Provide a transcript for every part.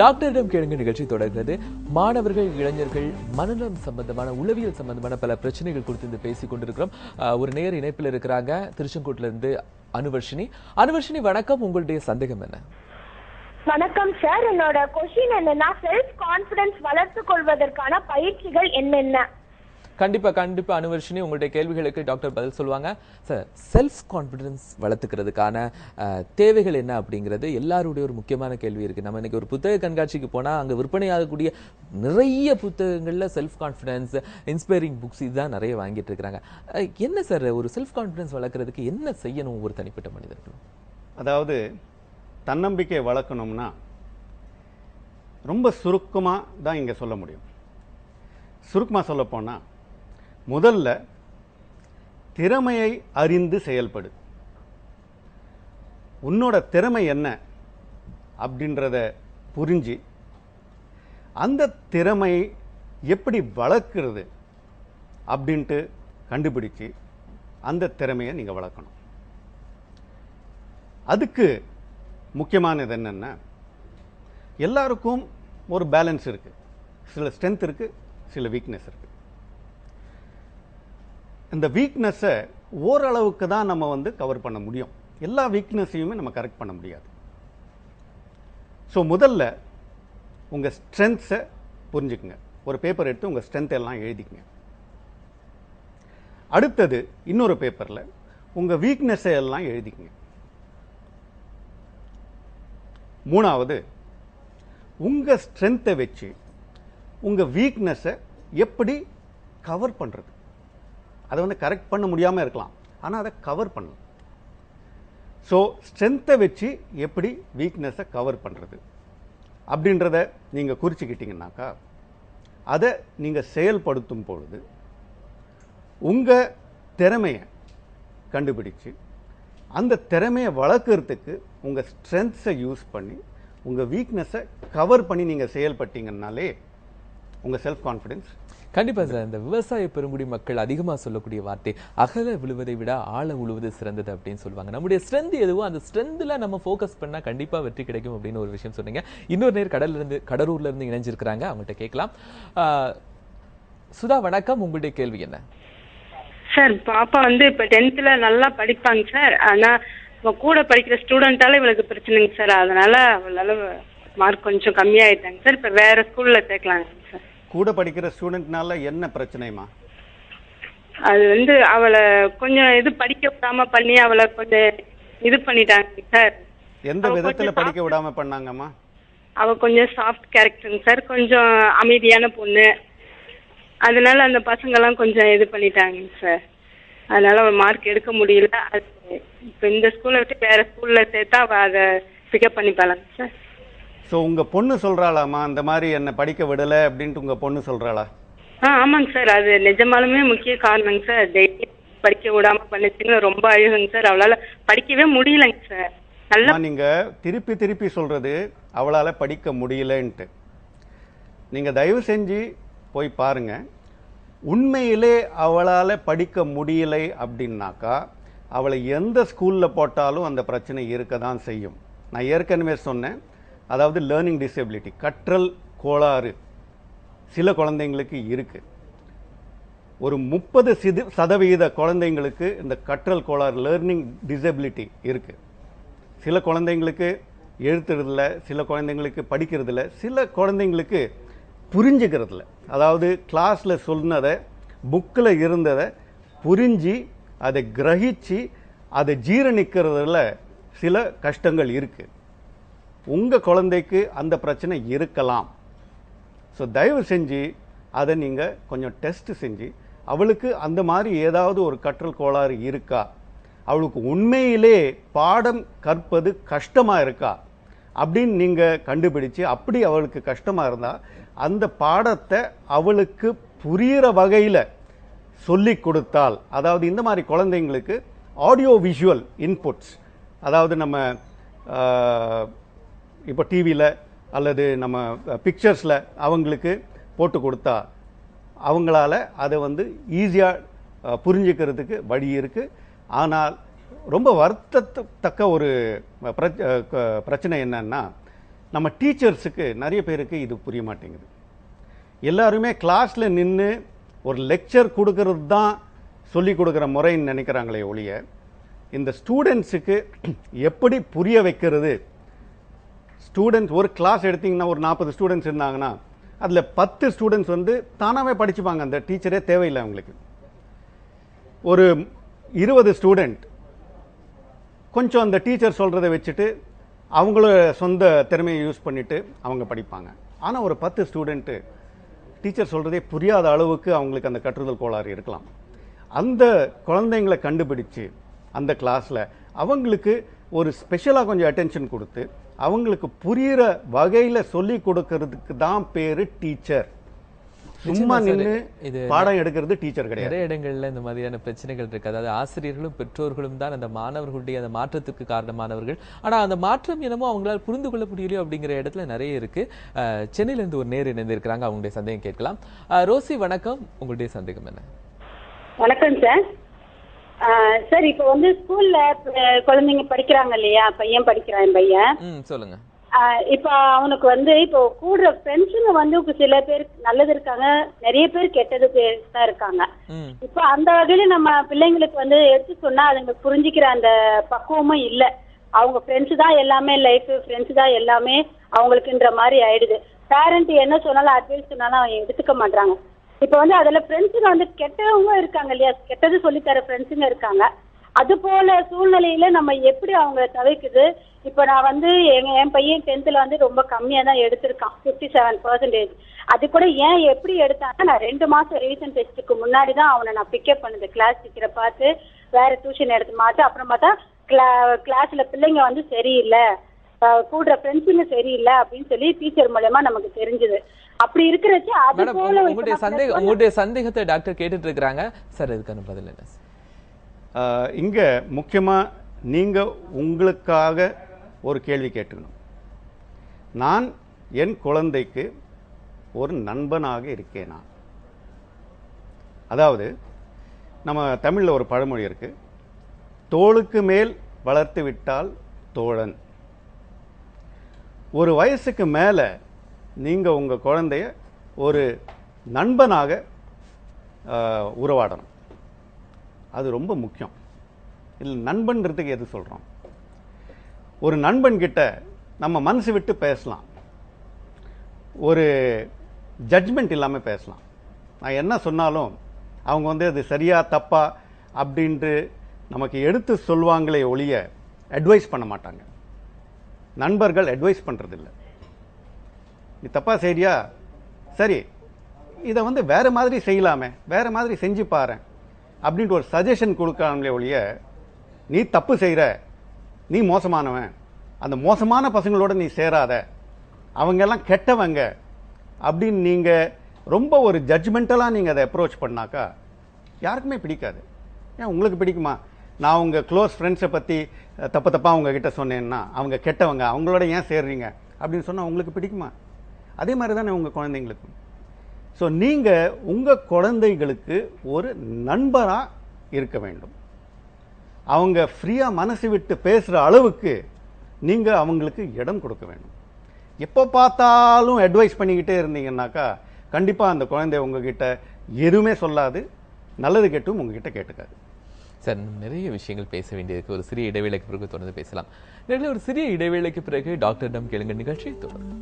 டாக்டரிடம் கேளுங்க நிகழ்ச்சி தொடர்கிறது. மாணவர்கள், இளைஞர்கள் மனநலம் சம்பந்தமான, உளவியல் சம்பந்தமான பல பிரச்சனைகள் குறித்து பேசிக் கொண்டிருக்கிறோம். ஒரு நேர் இணைப்பில் இருக்கிறாங்க, திருச்செங்கோட்டில இருந்து அனுவர்ஷினி. அனுவர்ஷினி, வணக்கம். உங்களுடைய சந்தேகம் என்ன? வணக்கம் சார். என்னோட கொஸ்டின் என்னன்னா, செல்ஃப் கான்பிடன்ஸ் வளர்த்துக் கொள்வதற்கான பயிற்சிகள் என்னென்ன? கண்டிப்பா அனுவர்ஷினி, உங்களுடைய கேள்விகளுக்கு டாக்டர் பதில் சொல்லுவாங்க. சார், செல்ஃப் கான்பிடன்ஸ் வளர்த்துக்கிறதுக்கான தேவைகள் என்ன அப்படிங்கிறது எல்லாருடைய ஒரு முக்கியமான கேள்வி இருக்கு. நம்ம இன்னைக்கு ஒரு புத்தக கண்காட்சிக்கு போனா அங்க விற்பனையாகக்கூடிய நிறைய புத்தகங்கள்ல செல்ஃப் கான்பிடன்ஸ், இன்ஸ்பைரிங் புக்ஸ் இதுதான் நிறைய வாங்கிட்டு இருக்கிறாங்க. என்ன சார், ஒரு செல்ஃப் கான்பிடன்ஸ் வளர்க்கறதுக்கு என்ன செய்யணும் ஒவ்வொரு தனிப்பட்ட மனிதர்களும்? அதாவது தன்னம்பிக்கை வளர்க்கணும்னா ரொம்ப சுருக்கமாக தான் இங்கே சொல்ல முடியும். சுருக்கமாக சொல்லப்போனால், முதல்ல திறமையை அறிந்து செயல்படு. உன்னோட திறமை என்ன அப்படின்றத புரிஞ்சு அந்த திறமையை எப்படி வளர்க்கிறது அப்படின்ட்டு கண்டுபிடிச்சு அந்த திறமையை நீங்கள் வளர்க்கணும். அதுக்கு முக்கியமானது என்னென்னா, எல்லாருக்கும் ஒரு பேலன்ஸ் இருக்குது. சில ஸ்ட்ரென்த் இருக்குது, சில வீக்னஸ் இருக்குது. இந்த வீக்னஸை ஓரளவுக்கு தான் நம்ம கவர் பண்ண முடியும். எல்லா வீக்னஸையுமே நம்ம கரெக்ட் பண்ண முடியாது. ஸோ முதல்ல உங்கள் ஸ்ட்ரென்த்ஸை புரிஞ்சுக்குங்க. ஒரு பேப்பர் எடுத்து உங்கள் ஸ்ட்ரென்த் எல்லாம் எழுதிக்குங்க. அடுத்தது இன்னொரு பேப்பரில் உங்கள் வீக்னஸை எல்லாம் எழுதிக்குங்க. மூணாவது, உங்கள் ஸ்ட்ரென்த்தை வச்சு உங்கள் வீக்னஸை எப்படி கவர் பண்ணுறது. அதை கரெக்ட் பண்ண முடியாமல் இருக்கலாம், ஆனால் அதை கவர் பண்ணலாம். ஸோ ஸ்ட்ரென்த்தை வச்சு எப்படி வீக்னஸை கவர் பண்ணுறது அப்படின்றத நீங்கள் குறிச்சிக்கிட்டீங்கன்னாக்கா, அதை நீங்கள் செயல்படுத்தும் பொழுது உங்கள் திறமையை கண்டுபிடிச்சு அந்த திறமையை வளர்க்கறதுக்கு உங்கள் ஸ்ட்ரென்த்ஸை யூஸ் பண்ணி உங்கள் வீக்னஸை கவர் பண்ணி நீங்கள் செயல்பட்டீங்கன்னாலே உங்கள் செல்ஃப் கான்ஃபிடென்ஸ். கண்டிப்பா சார். இந்த விவசாய பெருங்குடி மக்கள் அதிகமா சொல்லக்கூடிய வார்த்தை, அகல விழுவதை விட ஆழ உழுவது சிறந்தது அப்படின்னு சொல்லுவாங்க. நம்முடைய ஸ்ட்ரென்த் எதுவோ அந்த ஸ்ட்ரென்த்ல நம்ம ஃபோக்கஸ் பண்ணா கண்டிப்பா வெற்றி கிடைக்கும் அப்படின்னு ஒரு விஷயம் சொன்னீங்க. இன்னொரு நேர் கடலூர்ல இருந்து இணைஞ்சிருக்கிறாங்க, அவங்கள்ட்ட கேட்கலாம். சுதா, வணக்கம். உங்களுடைய கேள்வி என்ன? சார், பாப்பா இப்ப 10th நல்லா படிப்பாங்க சார். ஆனா கூட படிக்கிற ஸ்டூடெண்டால இவளுக்கு பிரச்சனைங்க சார். அதனால அவளால மார்க் கொஞ்சம் கம்மியாயிட்டாங்க சார். இப்ப வேற ஸ்கூல்ல சேர்க்கலாங்க சார். கூட படிக்கிற ஸ்டூடெண்ட்னால என்ன பிரச்சனைமா? அது அவளை கொஞ்சம் படிக்க விடாம பண்ணி அவளை கொஞ்சம் இது பண்ணிட்டாங்க சார். எந்த விதத்துல படிக்க விடாம பண்ணாங்கம்மா? அவ கொஞ்சம் சாஃப்ட் கேரக்டருங்க சார், கொஞ்சம் அமைதியான பொண்ணு. அதனால அந்த பசங்க எல்லாம் கொஞ்சம் இது பண்ணிட்டாங்க சார். அதனால அவ மார்க் எடுக்க முடியல. இப்ப இந்த ஸ்கூல்ல விட்டு வேற ஸ்கூல்ல சேர்த்தா அவ அதை பிக்கப் பண்ணிப்பாளாங்க சார். ஸோ உங்க பொண்ணு சொல்றாளாமா, அந்த மாதிரி என்ன படிக்க விடல அப்படின்ட்டு உங்க பொண்ணு சொல்றாளா? ஆமாங்க சார், அது நிஜமாலுமே முக்கிய காரணங்க சார். டெய்லி படிக்க விடாம பண்ணிச்சுங்க, ரொம்ப அழுகுங்க சார். அவளால படிக்கவே முடியலங்க சார். நல்லா நீங்க திருப்பி சொல்றது அவளால படிக்க முடியலன்ட்டு. நீங்க தயவு செஞ்சு போய் பாருங்க. உண்மையிலே அவளால படிக்க முடியலை அப்படின்னாக்கா அவளை எந்த ஸ்கூல்ல போட்டாலும் அந்த பிரச்சனை இருக்க தான் செய்யும். நான் ஏற்கனவே சொன்னேன், அதாவது லேர்னிங் டிசபிலிட்டி, கற்றல் கோளாறு சில குழந்தைங்களுக்கு இருக்கு. ஒரு 30% குழந்தைங்களுக்கு இந்த கற்றல் கோளாறு, லேர்னிங் டிசபிலிட்டி இருக்கு. சில குழந்தைங்களுக்கு எழுத்துறதில்ல, சில குழந்தைங்களுக்கு படிக்கிறதில்ல, சில குழந்தைங்களுக்கு புரிஞ்சுக்கிறதில்ல. அதாவது கிளாஸில் சொன்னதை, புக்கில் இருந்ததை புரிஞ்சு அதை கிரகிச்சு அதை ஜீரணிக்கிறதுல சில கஷ்டங்கள் இருக்குது. உங்கள் குழந்தைக்கு அந்த பிரச்சனை இருக்கலாம். ஸோ தயவு செஞ்சு அதை நீங்கள் கொஞ்சம் டெஸ்ட் செஞ்சு அவளுக்கு அந்த மாதிரி ஏதாவது ஒரு கற்றல் கோளாறு இருக்கா, அவளுக்கு உண்மையிலே பாடம் கற்பது கஷ்டமாக இருக்கா அப்படின்னு நீங்கள் கண்டுபிடிச்சு, அப்படி அவளுக்கு கஷ்டமாக இருந்தால் அந்த பாடத்தை அவளுக்கு புரிகிற வகையில் சொல்லி கொடுத்தால், அதாவது இந்த மாதிரி குழந்தைங்களுக்கு ஆடியோ விஷுவல் இன்புட்ஸ், அதாவது நம்ம இப்போ டிவியில் அல்லது நம்ம பிக்சர்ஸில் அவங்களுக்கு போட்டு கொடுத்தா அவங்களால அதை ஈஸியாக புரிஞ்சுக்கிறதுக்கு வழி இருக்குது. ஆனால் ரொம்ப வருத்தத்தக்க ஒரு பிரச்சனை என்னன்னா, நம்ம டீச்சர்ஸுக்கு நிறைய பேருக்கு இது புரிய மாட்டேங்குது. எல்லாருமே கிளாஸில் நின்று ஒரு லெக்சர் கொடுக்கறது தான் சொல்லி கொடுக்குற முறைன்னு நினைக்கிறாங்களே ஒழிய, இந்த ஸ்டூடெண்ட்ஸுக்கு எப்படி புரிய வைக்கிறது. ஸ்டூடெண்ட்ஸ் ஒரு கிளாஸ் எடுத்திங்கன்னா ஒரு 40 ஸ்டூடெண்ட்ஸ் இருந்தாங்கன்னா அதில் 10 ஸ்டூடெண்ட்ஸ் வந்து தானாகவே படிச்சுப்பாங்க, அந்த டீச்சரே தேவையில்லை அவங்களுக்கு. ஒரு 20 ஸ்டூடெண்ட் கொஞ்சம் அந்த டீச்சர் சொல்கிறத வச்சுட்டு அவங்கள சொந்த திறமையை யூஸ் பண்ணிவிட்டு அவங்க படிப்பாங்க. ஆனால் ஒரு 10 ஸ்டூடெண்ட்டு டீச்சர் சொல்கிறதே புரியாத அளவுக்கு அவங்களுக்கு அந்த கற்றுதல் கோளாறு இருக்கலாம். அந்த குழந்தைங்களை கண்டுபிடிச்சு அந்த கிளாஸில் அவங்களுக்கு ஒரு ஸ்பெஷலாக கொஞ்சம் அட்டென்ஷன் கொடுத்து அவங்களுக்கு புரிகிற வகையில் சொல்லி கொடுக்கறதுக்கு தான் பேர் டீச்சர். சும்மா நின்று பாடம் எடுக்கிறது டீச்சர் கிடையாது. நிறைய இடங்கள்ல இந்த மாதிரியான பிரச்சனைகள் இருக்கு. அதாவது ஆசிரியர்களும் பெற்றோர்களும் தான் அந்த மாணவர்களுடைய அந்த மாற்றத்துக்கு காரணமானவர்கள். ஆனா அந்த மாற்றம் என்னமோ அவங்களால புரிந்து கொள்ள முடியலையோ அப்படிங்கிற இடத்துல நிறைய இருக்கு. சென்னையில இருந்து ஒரு நேர் இணைந்திருக்கிறாங்க, அவங்களுடைய சந்தேகம் கேட்கலாம். ரோசி வணக்கம், உங்களுடைய சந்தேகம் என்ன? வணக்கம் சார். சார் இப்போ வந்து ஸ்கூல்ல குழந்தைங்க படிக்கிறாங்க இல்லையா, பையன் படிக்கிறான் என் பையன். சொல்லுங்க. இப்போ அவனுக்கு வந்து இப்போ கூட ஃப்ரெண்ட்ஸுங்க வந்து சில பேர் நல்லது இருக்காங்க, நிறைய பேர் கெட்டது தான் இருக்காங்க. இப்போ அந்த வகையில நம்ம பிள்ளைங்களுக்கு வந்து எடுத்து சொன்னா அதுங்க புரிஞ்சுக்கிற அந்த பக்குவமும் இல்லை. அவங்க ஃப்ரெண்ட்ஸ் தான் எல்லாமே, லைஃப் ஃப்ரெண்ட்ஸ் தான் எல்லாமே அவங்களுக்குன்ற மாதிரி ஆயிடுது. பேரண்ட் என்ன சொன்னாலும் அட்வைஸ் சொன்னாலும் அவங்க எடுத்துக்க மாட்டாங்க. இப்போ வந்து அதுல ஃப்ரெண்ட்ஸுங்க வந்து கெட்டவங்க இருக்காங்க இல்லையா, கெட்டது சொல்லித்தர ஃப்ரெண்ட்ஸுங்க இருக்காங்க. அது போல சூழ்நிலையில நம்ம எப்படி அவங்க தவிர்க்குது? இப்போ நான் வந்து என் பையன் 10th வந்து ரொம்ப கம்மியா தான் எடுத்திருக்கான், 57%. அது கூட ஏன் எப்படி எடுத்தாங்கன்னா, நான் 2 மாசம் ரீசன் டெஸ்ட்டுக்கு முன்னாடி தான் அவனை நான் பிக்கப் பண்ணுது. கிளாஸ் டீச்சரை பார்த்து வேற டியூஷன் எடுத்து மாட்டு, அப்புறம் பார்த்தா கிளாஸ்ல பிள்ளைங்க வந்து சரியில்லை, கூடுற ஃப்ரெண்ட்ஸுங்க சரியில்லை அப்படின்னு சொல்லி டீச்சர் மூலமா நமக்கு தெரிஞ்சது. அப்படி இருக்கிறச்சு அது போல உங்களுடைய சந்தேகத்தை டாக்டர் கேட்டுட்டு இருக்காங்க சார். இதுக்கான பதில் என்ன? இங்க முக்கியமா நீங்க உங்களுக்காக ஒரு கேள்வி கேட்டுக்கணும். நான் என் குழந்தைக்கு ஒரு நண்பனாக இருக்கேனா? அதாவது நம்ம தமிழ்ல ஒரு பழமொழி இருக்கு, தோளுக்கு மேல் வளர்த்து விட்டால் தோழன். ஒரு வயசுக்கு மேல நீங்க உங்க குழந்தைய ஒரு நண்பனாக உறவாடணும். அது ரொம்ப முக்கியம். இல்லை நண்பன்றதுக்கு எது சொல்றோம்? ஒரு நண்பன் கிட்ட நம்ம மனசு விட்டு பேசலாம், ஒரு ஜட்ஜ்மெண்ட் இல்லாம பேசலாம். நான் என்ன சொன்னாலும் அவங்க வந்து அது சரியா தப்பா அப்படின்ட்டு நமக்கு எடுத்து சொல்லுவாங்களே ஒழிய அட்வைஸ் பண்ண மாட்டாங்க. நண்பர்கள் அட்வைஸ் பண்றதில்லை. நீ தப்பா சரியா, சரி இதை வந்து வேற மாதிரி செய்யலாமே, வேற மாதிரி செஞ்சு பாரு அப்படின்ட்டு ஒரு சஜஷன் கொடுக்காமலே ஒழிய, நீ தப்பு செய்கிற, நீ மோசமானவன், அந்த மோசமான பசங்களோட நீ சேராத, அவங்கெல்லாம் கெட்டவங்க அப்படின்னு நீங்கள் ரொம்ப ஒரு ஜட்ஜ்மெண்டலாக நீங்கள் அதை அப்ரோச் பண்ணாக்கா யாருக்குமே பிடிக்காது. ஏன் உங்களுக்கு பிடிக்குமா? நான் உங்கள் க்ளோஸ் ஃப்ரெண்ட்ஸை பற்றி தப்பாக உங்ககிட்ட சொன்னேன்னா அவங்க கெட்டவங்க, அவங்களோட ஏன் சேர்றீங்க அப்படின்னு சொன்னால் உங்களுக்கு பிடிக்குமா? அதே மாதிரி தானே உங்கள் குழந்தைங்களுக்கும். ஸோ நீங்கள் உங்கள் குழந்தைகளுக்கு ஒரு நண்பராக இருக்க வேண்டும். அவங்க ஃப்ரீயாக மனசு விட்டு பேசுகிற அளவுக்கு நீங்கள் அவங்களுக்கு இடம் கொடுக்க வேண்டும். எப்போ பார்த்தாலும் அட்வைஸ் பண்ணிக்கிட்டே இருந்தீங்கன்னாக்கா கண்டிப்பாக அந்த குழந்தை உங்ககிட்ட எதுவுமே சொல்லாது, நல்லது கெட்டும் உங்ககிட்ட கேட்டுக்காது. சார், நிறைய விஷயங்கள் பேச வேண்டியிருக்கு. ஒரு சிறிய இடைவேளைக்கு பிறகு தொடர்ந்து பேசலாம். நிறைய ஒரு சிறிய இடைவேளைக்கு பிறகு டாக்டரிடம் கேளுங்க நிகழ்ச்சி தொடரும்.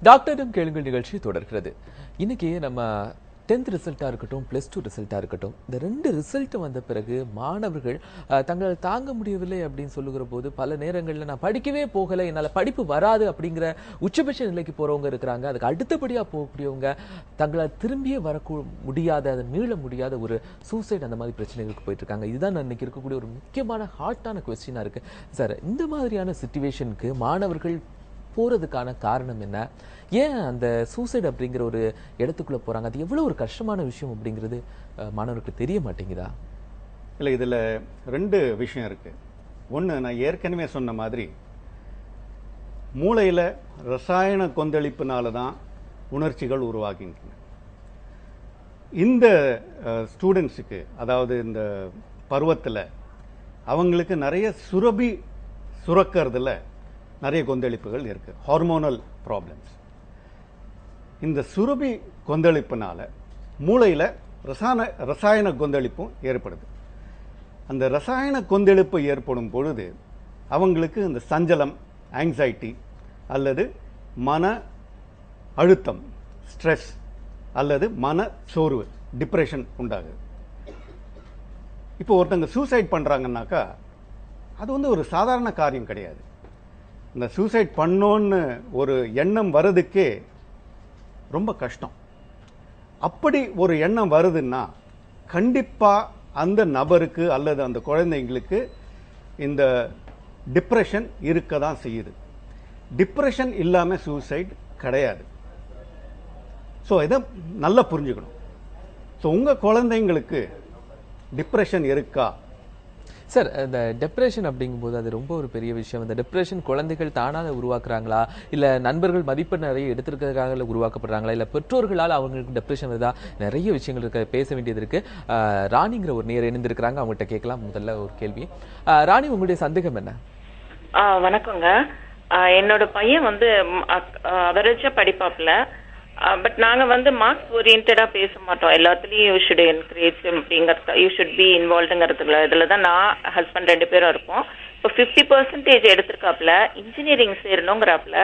டாக்டரிடம் கேளுங்கள் நிகழ்ச்சி தொடர்கிறது. இன்னைக்கு நம்ம 10th ரிசல்ட்டாக இருக்கட்டும், +2 ரிசல்ட்டாக இருக்கட்டும், இந்த 2 ரிசல்ட்டும் வந்த பிறகு மாணவர்கள் தங்களால் தாங்க முடியவில்லை அப்படின்னு சொல்லுகிற போது பல நேரங்களில் நான் படிக்கவே போகலை, என்னால் படிப்பு வராது அப்படிங்கிற உச்சபட்ச நிலைக்கு போகிறவங்க இருக்கிறாங்க. அதுக்கு அடுத்தபடியாக போகக்கூடியவங்க தங்களால் திரும்பியே முடியாத, அதை மீள முடியாத ஒரு சூசைட் அந்த மாதிரி பிரச்சனைகளுக்கு போயிட்டு இருக்காங்க. இதுதான் இன்னைக்கு இருக்கக்கூடிய ஒரு முக்கியமான ஹார்ட்டான கொஸ்டினாக இருக்கு. சார், இந்த மாதிரியான சிச்சுவேஷனுக்கு மாணவர்கள் போறதுக்கான காரணம் என்ன? ஏன் அந்த சூசைட் அப்படிங்கிற ஒரு இடத்துக்குள்ள போறாங்க? அது எவ்வளவு ஒரு கஷ்டமான விஷயம் அப்படிங்கிறது மாணவர்களுக்கு தெரிய மாட்டேங்குதா? இல்லை, இதில் 2 விஷயம் இருக்கு. ஒன்று, நான் ஏற்கனவே சொன்ன மாதிரி மூளையில் ரசாயன கொந்தளிப்புனால தான் உணர்ச்சிகள் உருவாகின்றன. இந்த ஸ்டூடெண்ட்ஸுக்கு, அதாவது இந்த பருவத்தில் அவங்களுக்கு நிறைய சுரக்கிறதுல நிறைய கொந்தளிப்புகள் இருக்கு, ஹார்மோனல் ப்ராப்ளம்ஸ். இந்த சுரபி கொந்தளிப்புனால மூளையில் ரசாயன கொந்தளிப்பும் ஏற்படுது. அந்த ரசாயன கொந்தளிப்பு ஏற்படும் பொழுது அவங்களுக்கு இந்த சஞ்சலம், ஆங்ஸைட்டி அல்லது மன அழுத்தம், ஸ்ட்ரெஸ் அல்லது மன சோர்வு, டிப்ரெஷன் உண்டாகுது. இப்போ ஒருத்தங்க சூசைட் பண்ணுறாங்கன்னாக்கா அது வந்து ஒரு சாதாரண காரியம் கிடையாது. இந்த சூசைட் பண்ணோன்னு ஒரு எண்ணம் வர்றதுக்கே ரொம்ப கஷ்டம். அப்படி ஒரு எண்ணம் வருதுன்னா கண்டிப்பாக அந்த நபருக்கு அல்லது அந்த குழந்தைங்களுக்கு இந்த டிப்ரெஷன் இருக்க தான் செய்யுது. டிப்ரெஷன் இல்லாமல் சூசைட் கிடையாது. ஸோ இதை நல்லா புரிஞ்சுக்கணும். ஸோ உங்கள் குழந்தைங்களுக்கு டிப்ரெஷன் இருக்கா? சார், இந்த டெப்ரெஷன் அப்படிங்கும்போது அது ரொம்ப ஒரு பெரிய விஷயம். இந்த டெப்ரெஷன் குழந்தைகள் தானாக உருவாக்குறாங்களா, இல்லை நண்பர்கள் மதிப்பெண் நிறைய எடுத்திருக்கிறதுக்காக உருவாக்கப்படுறாங்களா, இல்லை பெற்றோர்களால் அவங்களுக்கு டெப்ரெஷன் வருதா? நிறைய விஷயங்கள் இருக்க, பேச வேண்டியது இருக்கு. ராணிங்கிற ஒரு நேர் இணைந்திருக்கிறாங்க, அவங்கள்ட்ட கேட்கலாம் முதல்ல ஒரு கேள்வி. ராணி, உங்களுடைய சந்தேகம் என்ன? வணக்கங்க. என்னோட பையன் வந்து அவரேஜா படிப்பாப்புல. பட் நாங்க வந்து மார்க்ஸ் ஓரியன்டா பேச மாட்டோம். எல்லாத்துலயும் யூ ஷுட் என்கரேஜ் அப்படிங்கிறது, யூ ஷுட் பி இன்வால்வ்டுங்கிறதுல இதுல தான் நான் ஹஸ்பண்ட் 2 பேரும் இருப்போம். இப்போ 50% எடுத்திருக்காப்புல, இன்ஜினியரிங் சேரணுங்கிறாப்புல.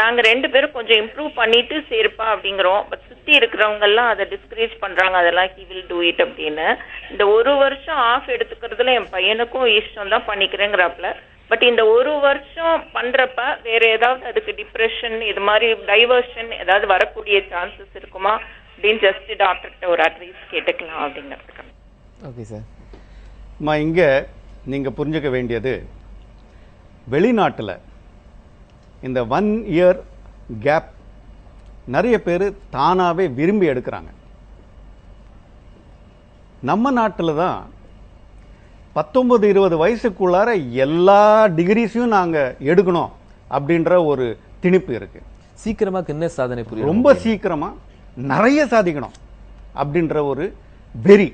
நாங்க 2 பேரும் கொஞ்சம் இம்ப்ரூவ் பண்ணிட்டு சேர்ப்பா அப்படிங்கிறோம். பட் சுத்தி இருக்கிறவங்க எல்லாம் அதை டிஸ்கரேஜ் பண்றாங்க, அதெல்லாம் ஹி வில் டூ இட் அப்படின்னு. இந்த 1 வருஷம் ஆஃப் எடுத்துக்கிறதுல என் பையனுக்கும் இஷ்டம் தான் பண்ணிக்கிறேங்கிறாப்புல. பட் இந்த 1 வருஷம் பண்றப்ப வேற ஏதாவது அதுக்கு டிப்ரெஷன், இது மாதிரி டைவர்ஷன் ஏதாவது வரக்கூடிய சான்சஸ் இருக்குமா அப்படின்னு ஜஸ்ட் டாக்டர்கிட்ட ஒரு அட்வைஸ் கேட்டுக்கலாம் அப்படிங்கிறதுக்கு. Okay sir. இங்கே நீங்கள் புரிஞ்சுக்க வேண்டியது, வெளிநாட்டில் இந்த 1 இயர் கேப் நிறைய பேர் தானாகவே விரும்பி எடுக்கிறாங்க. நம்ம நாட்டில் தான் 19-20 வயசுக்குள்ளார எல்லா டிகிரிஸையும் நாங்கள் எடுக்கணும் அப்படின்ற ஒரு திணிப்பு இருக்கு. சீக்கிரமா கின்னஸ் சாதனை புரியும், ரொம்ப சீக்கிரமா நிறைய சாதிக்கணும் அப்படின்ற ஒரு வெறி.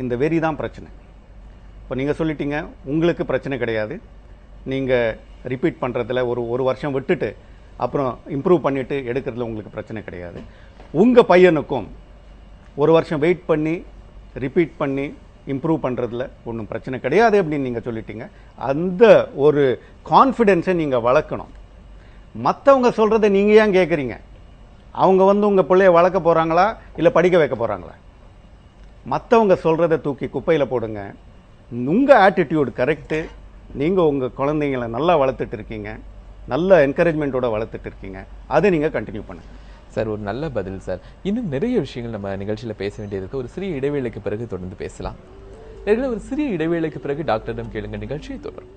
இந்த வெறி தான் பிரச்சனை. இப்போ நீங்கள் சொல்லிட்டீங்க, உங்களுக்கு பிரச்சனை கிடையாது. நீங்கள் ரிப்பீட் பண்ணுறதுல ஒரு வருஷம் விட்டுட்டு அப்புறம் இம்ப்ரூவ் பண்ணிட்டு எடுக்கிறதுல உங்களுக்கு பிரச்சனை கிடையாது. உங்கள் பையனுக்கும் 1 வருஷம் வெயிட் பண்ணி ரிப்பீட் பண்ணி இம்ப்ரூவ் பண்ணுறதுல ஒன்றும் பிரச்சனை கிடையாது அப்படின்னு நீங்கள் சொல்லிட்டீங்க. அந்த ஒரு கான்ஃபிடென்ஸை நீங்கள் வளர்க்கணும். மற்றவங்க சொல்கிறத நீங்கள் ஏன் கேட்குறீங்க? அவங்க வந்து உங்கள் பிள்ளைய வளர்க்க போகிறாங்களா இல்லை படிக்க வைக்க போகிறாங்களா? மற்றவங்க சொல்கிறத தூக்கி குப்பையில் போடுங்க. உங்கள் ஆட்டிடியூட் கரெக்டு. நீங்கள் உங்கள் குழந்தைங்களை நல்லா வளர்த்துட்டு இருக்கீங்க, நல்ல என்கரேஜ்மெண்ட்டோட வளர்த்துட்டு இருக்கீங்க. அதை நீங்கள் கண்டினியூ பண்ணுங்கள். சார், ஒரு நல்ல பதில் சார். இன்னும் நிறைய விஷயங்கள் நம்ம நிகழ்ச்சியில் பேச வேண்டியது இருக்கு. ஒரு சிறிய இடைவேளைக்கு பிறகு தொடர்ந்து பேசலாம். ஒரு சிறிய இடைவேளைக்கு பிறகு டாக்டரிடம் கேளுங்க நிகழ்ச்சியை தொடரும்.